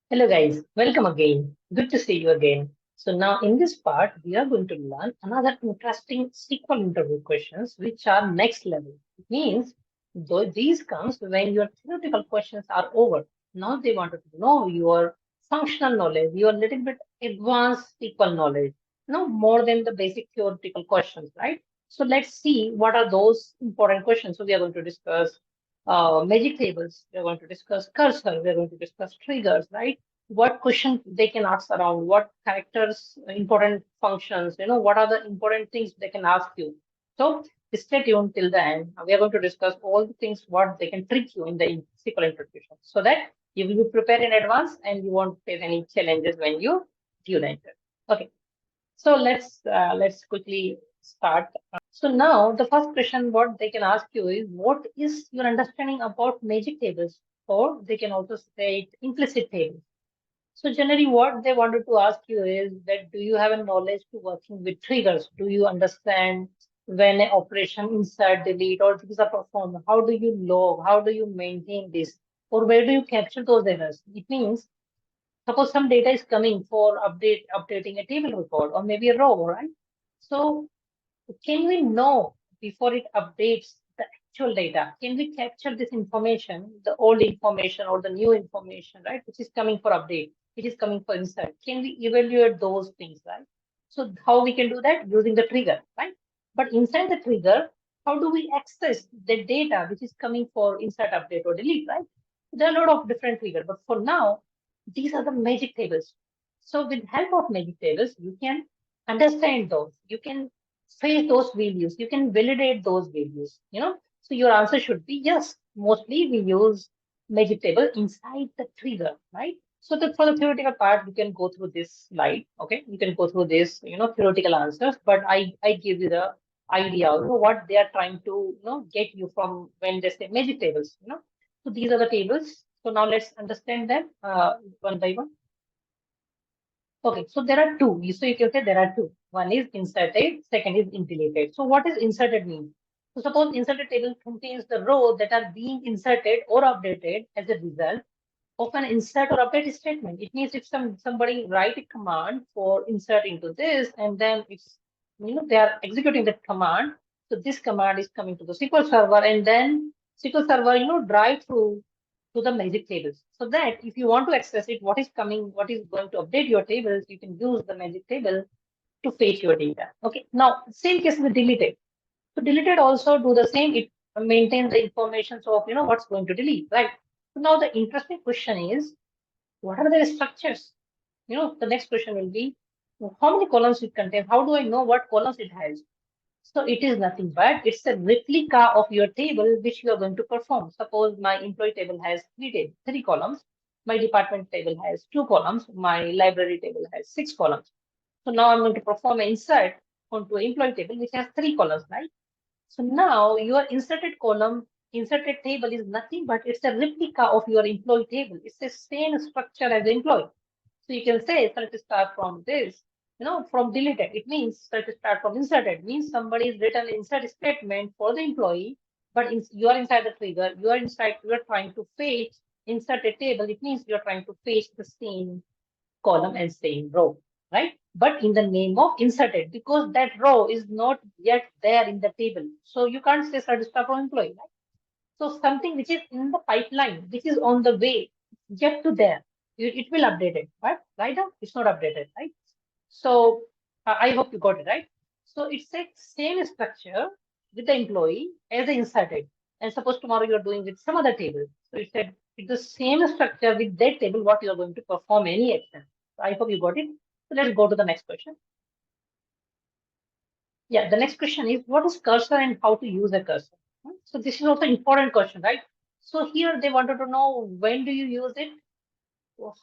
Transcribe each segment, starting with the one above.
Hello guys, welcome again. Good to see you again. So now in this part, we are going to learn another interesting SQL interview questions which are next level. It means though these comes when your theoretical questions are over. Now they wanted to know your functional knowledge, your little bit advanced SQL knowledge, more than the basic theoretical questions, right? So let's see what are those important questions. So we are going to discuss magic tables. We are going to discuss cursor. We are going to discuss triggers, right? What questions they can ask around, what characters, important functions, what are the important things they can ask you. So stay tuned till the end. We are going to discuss all the things what they can trick you in the SQL introduction so that you will be prepared in advance and you won't face any challenges when you enter. Okay, so let's quickly start. So now the first question what they can ask you is what is your understanding about magic tables, or they can also say it implicit tables. So generally what they wanted to ask you is that do you have a knowledge to working with triggers? Do you understand when an operation insert, delete, or these are performed? How do you log? How do you maintain this? Or where do you capture those errors? It means suppose some data is coming for updating a table record or maybe a row, right? So can we know before it updates the actual data? Can we capture this information, the old information or the new information, right? Which is coming for update, which is coming for insert. Can we evaluate those things, right? So how we can do that? Using the trigger, right? But inside the trigger, how do we access the data which is coming for insert, update, or delete, right? There are a lot of different triggers, but for now, these are the magic tables. So with help of magic tables, you can understand those. You can face those values. You can validate those values. So your answer should be yes. Mostly we use magic table inside the trigger, right? So for the theoretical part, you can go through this slide. Okay, you can go through this, theoretical answers. But I give you the idea, what they are trying to, get you from when they say magic tables. So these are the tables. So now let's understand them one by one. Okay, so there are two. So you can say there are two. One is inserted, second is deleted. So what is inserted mean? So suppose inserted table contains the row that are being inserted or updated as a result of an insert or update statement. It means if somebody write a command for insert into this, and then it's they are executing that command. So this command is coming to the SQL server, and then SQL server drive through to the magic tables. So that if you want to access it, what is coming, what is going to update your tables, you can use the magic table to fetch your data. Okay. Now same case with deleted. So deleted also do the same. It maintains the information of what's going to delete, right? So now the interesting question is, what are the structures? The next question will be, how many columns it contains? How do I know what columns it has? So it is nothing but it's a replica of your table which you are going to perform. Suppose my employee table has three columns. My department table has two columns. My library table has six columns. So now I'm going to perform an insert onto an employee table which has three columns, right? So now your inserted table is nothing but it's a replica of your employee table. It's the same structure as the employee. So you can say, let's start from this, from deleted. It means let's start from inserted. Means somebody is written insert statement for the employee, but you are inside the trigger. You are trying to fetch inserted table. It means you are trying to fetch the same column and same row, right? But in the name of inserted, because that row is not yet there in the table. So you can't say start from employee, right? So something which is in the pipeline, which is on the way, yet to there, it will update it, but right now it's not updated, right? So I hope you got it right. So it's a same structure with the employee as the inserted. And suppose tomorrow you are doing with some other table. So it's the same structure with that table what you are going to perform any action. So I hope you got it. So let's go to the next question. Yeah, the next question is what is cursor and how to use a cursor? So this is also important question, right? So here they wanted to know when do you use it,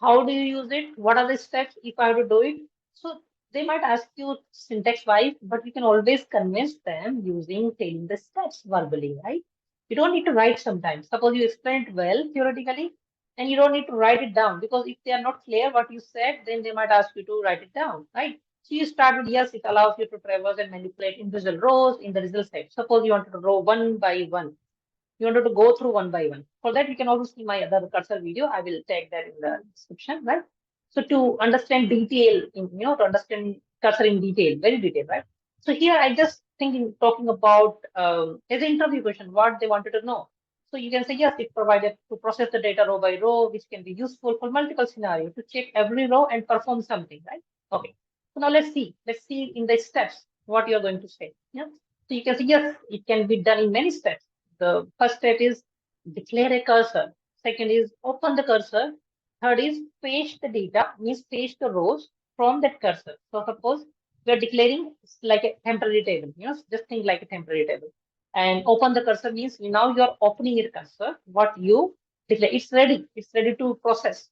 how do you use it, what are the steps if I have to do it. So they might ask you syntax wise, but you can always convince them using telling the steps verbally, right? You don't need to write sometimes. Suppose you explained well theoretically, and you don't need to write it down because if they are not clear what you said, then they might ask you to write it down, right? So you start with yes, it allows you to traverse and manipulate individual rows in the result set. Suppose you want to row one by one. You wanted to go through one by one. For that, you can also see my other cursor video. I will tag that in the description, right? So to understand detail, to understand cursor in detail, very detailed, right? So here I just thinking, talking about as an interview question, what they wanted to know. So you can say, yes, it provided to process the data row by row, which can be useful for multiple scenarios to check every row and perform something, right? Okay. So now let's see. Let's see in the steps what you're going to say. Yeah. So you can say, yes, it can be done in many steps. The first step is declare a cursor. Second is open the cursor. Third is fetch the data, means fetch the rows from that cursor. So suppose we are declaring like a temporary table, just think like a temporary table. And open the cursor means now you are opening your cursor. What you declare, it's ready to process.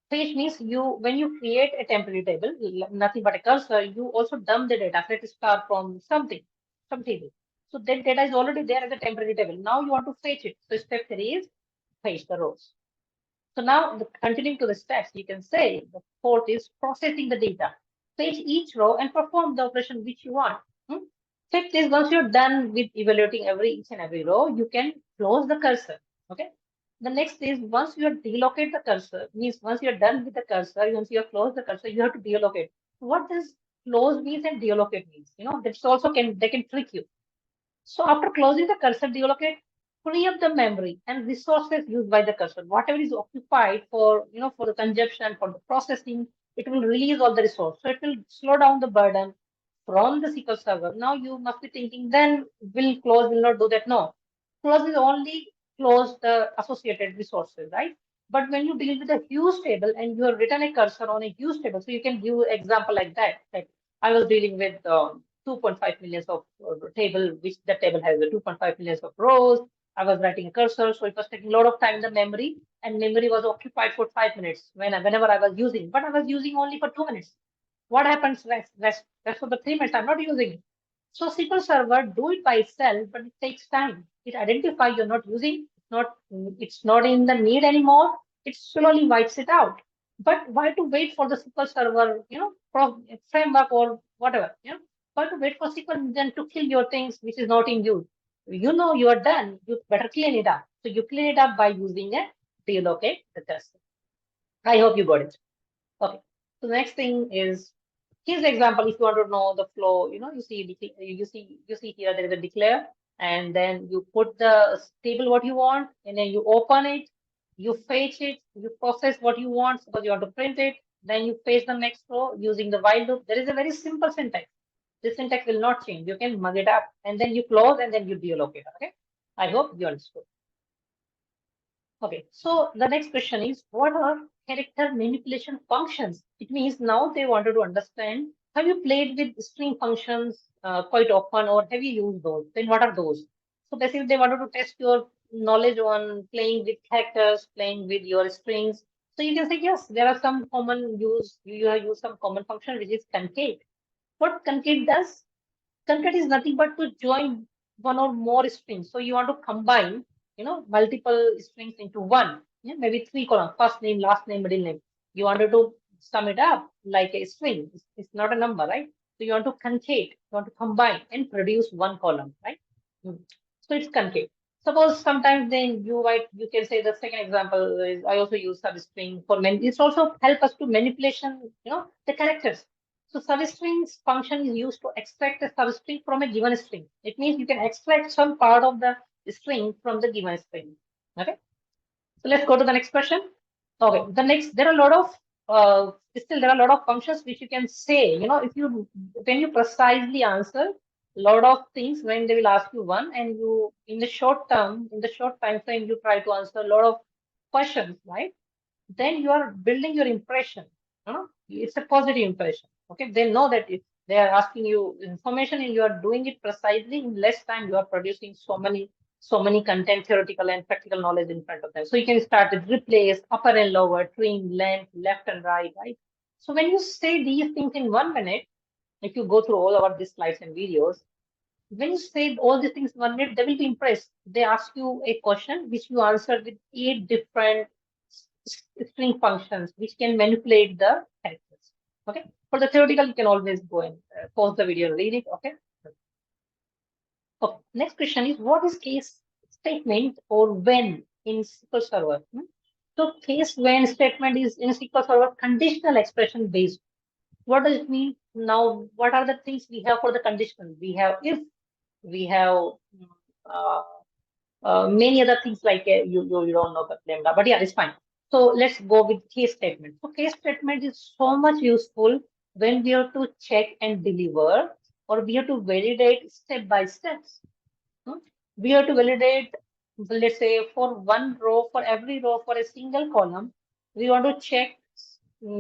Fetch means when you create a temporary table, nothing but a cursor, you also dump the data, set start from some table. So that data is already there as a temporary table. Now you want to fetch it. So step 3 is fetch the rows. So now continuing to the steps, you can say the fourth is processing the data. Fetch each row and perform the operation which you want. Fifth is once you're done with evaluating each and every row, you can close the cursor. Okay. The next is once you delocate the cursor, means once you're done with the cursor, once you have closed the cursor, you have to delocate. What does close means and delocate means? That's also they can trick you. So after closing the cursor, delocate, free up the memory and resources used by the cursor. Whatever is occupied for the consumption, for the processing, it will release all the resource. So it will slow down the burden from the SQL Server. Now you must be thinking, then will not do that. No, close is only close the associated resources, right? But when you deal with a huge table and you have written a cursor on a huge table, so you can give example like that. Like I was dealing with 2.5 million of table, which the table has 2.5 million of rows. I was writing a cursor, so it was taking a lot of time in the memory, and memory was occupied for 5 minutes whenever I was using, but I was using only for 2 minutes. What happens rest of the 3 minutes? I'm not using it. So SQL Server do it by itself, but it takes time. It identifies you're not using, it's not in the need anymore. It slowly wipes it out. But why to wait for the SQL Server, framework or whatever, why to wait for SQL engine to kill your things which is not in use? You know you are done. You better clean it up. So you clean it up by using a delocate the cursor. I hope you got it. Okay. So the next thing is here's the example. If you want to know the flow, you see here there is a declare, and then you put the table what you want, and then you open it, you fetch it, you process what you want. Suppose you want to print it, then you fetch the next row using the while loop. There is a very simple syntax. This syntax will not change. You can mug it up, and then you close, and then you delocate. Okay. I hope you understood. Okay, so the next question is, what are character manipulation functions? It means now they wanted to understand, have you played with string functions quite often, or have you used those? Then what are those? So basically they wanted to test your knowledge on playing with characters, playing with your strings. So you can say, yes, there are some common you have used some common function, which is concate. What concate does? Concat is nothing but to join one or more strings. So you want to combine, multiple strings into one. Yeah, maybe 3 columns: first name, last name, middle name. You wanted to sum it up like a string. It's not a number, right? So you want to concate, you want to combine and produce one column, right? So it's concate. Suppose sometimes then you can say the second example is I also use substring for many. It's also help us to manipulation, the characters. So substrings function is used to extract a substring from a given string. It means you can extract some part of the string from the given string. Okay. So let's go to the next question. Okay. There are a lot of still there are a lot of functions which you can say. When you precisely answer a lot of things when they will ask you one, and you in the short time frame you try to answer a lot of questions, right? Then you are building your impression. It's a positive impression. Okay, they know that if they are asking you information and you are doing it precisely in less time, you are producing so many content, theoretical and practical knowledge in front of them. So you can start with replace, upper and lower, trim, length, left and right, right? So when you say these things in 1 minute, if you go through all our these slides and videos, when you say all these things in 1 minute, they will be impressed. They ask you a question which you answer with 8 different string functions which can manipulate the characters. Okay. For the theoretical, you can always go and pause the video and read it. Okay. Okay. Next question is, what is case statement or when in SQL Server. So case when statement is in SQL Server conditional expression based. What does it mean? Now, what are the things we have for the conditional? We have if, we have uh, many other things like you don't know the lambda, but yeah, it's fine. So let's go with case statement. So case statement is so much useful when we have to check and deliver, or we have to validate step by steps. Hmm? We have to validate, let's say, for one row, for every row, for a single column, we want to check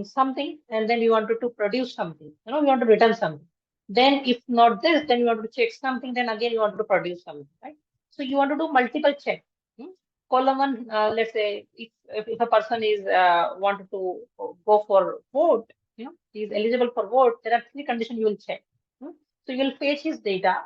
something, and then we wanted to produce something. We want to return something. Then, if not this, then you want to check something. Then again, you want to produce something, right? So you want to do multiple check. Column one, let's say, if a person is wanted to go for vote, he is eligible for vote. There are three conditions you will check. So you will fetch his data,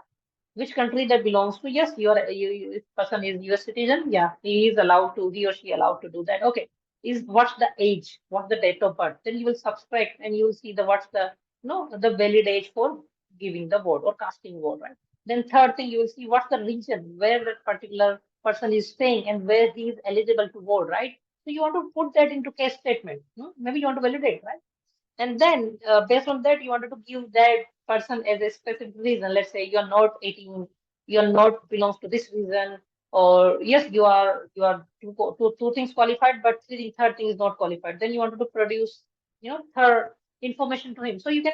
which country that belongs to. Yes, if person is US citizen, yeah, he or she allowed to do that. Okay, is what's the age, what's the date of birth? Then you will subtract and you will see the what's the the valid age for giving the vote or casting vote, right? Then third thing, you will see what's the region where that particular person is staying and where he is eligible to vote, right? So you want to put that into case statement. Maybe you want to validate, right? And then based on that, you wanted to give that person as a specific reason. Let's say you're not 18, you're not belongs to this reason, or yes, you are two things qualified, but third thing is not qualified. Then you wanted to produce, third information to him. So you can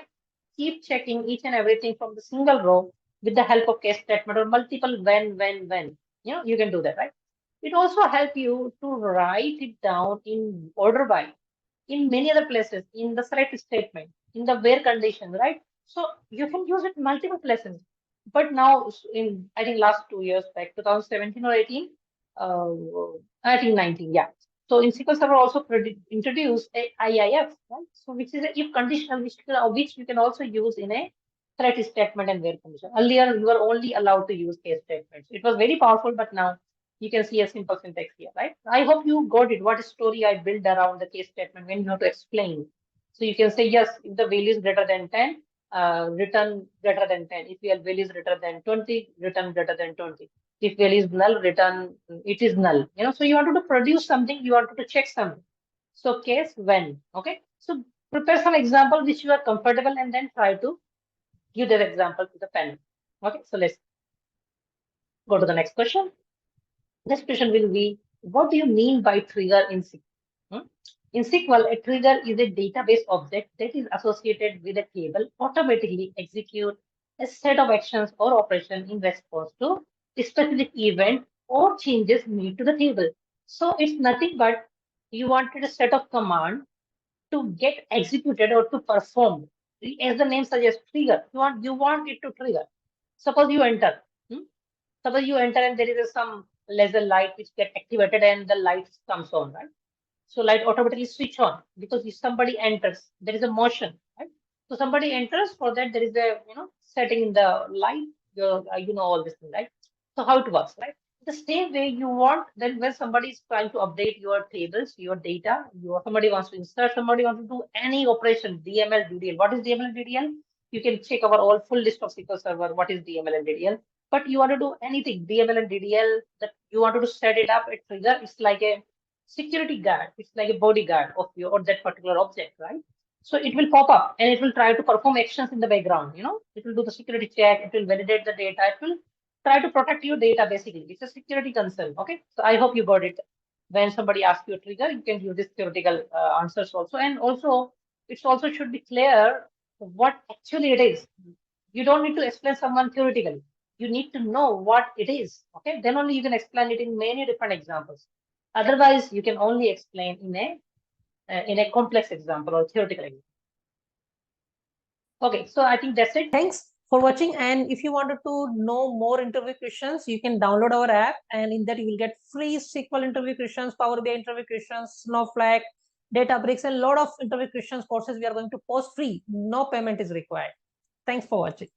keep checking each and everything from the single row with the help of case statement or multiple when. You can do that, right? It also help you to write it down in order by in many other places, in the select statement, in the where condition, right? So you can use it multiple places. But now, in I think last 2 years back, 2017 or 18, uh, I think 19, yeah. So in SQL Server also introduced a IIF, right? So which is a if conditional, which you can also use in a threat statement and where condition. Earlier, you were only allowed to use case statements. It was very powerful, but now you can see a simple syntax here, right? I hope you got it. What story I built around the case statement when you have to explain. So you can say, yes, if the value is greater than 10, return greater than 10. If your value is greater than 20, return greater than 20. If value is null, return it is null. So you wanted to produce something, you wanted to check something. So case when, okay? So prepare some example which you are comfortable and then try to give that example to the panel. Okay, so let's go to the next question. Next question will be, what do you mean by trigger in SQL? In SQL, a trigger is a database object that is associated with a table, automatically execute a set of actions or operation in response to a specific event or changes made to the table. So it's nothing but you wanted a set of command to get executed or to perform. As the name suggests, trigger. You want it to trigger. Suppose you enter. Suppose you enter and there is some laser light which get activated and the light comes on, right? So light automatically switch on because if somebody enters, there is a motion, right? So somebody enters, for that there is a setting in the light. All this thing, right? So how it works, right? The same way you want, then when somebody is trying to update your tables, your data, somebody wants to insert, somebody wants to do any operation, DML, DDL. What is DML and DDL? You can check our all full list of SQL Server. What is DML and DDL? But you want to do anything, DML and DDL, that you wanted to set it up, a trigger. It's like a security guard. It's like a bodyguard of your or that particular object, right? So it will pop up and it will try to perform actions in the background. It will do the security check. It will validate the data. It will try to protect your data. Basically, it's a security concern. Okay, so I hope you got it. When somebody asks you a trigger, you can use this theoretical answers also, and also it also should be clear what actually it is. You don't need to explain someone theoretically. You need to know what it is. Okay, then only you can explain it in many different examples. Otherwise, you can only explain in a complex example or theoretical example. Okay, so I think that's it. Thanks for watching. And if you wanted to know more interview questions, you can download our app, and in that you will get free SQL interview questions, Power BI interview questions, Snowflake, Databricks, and a lot of interview questions courses we are going to post free. No payment is required. Thanks for watching.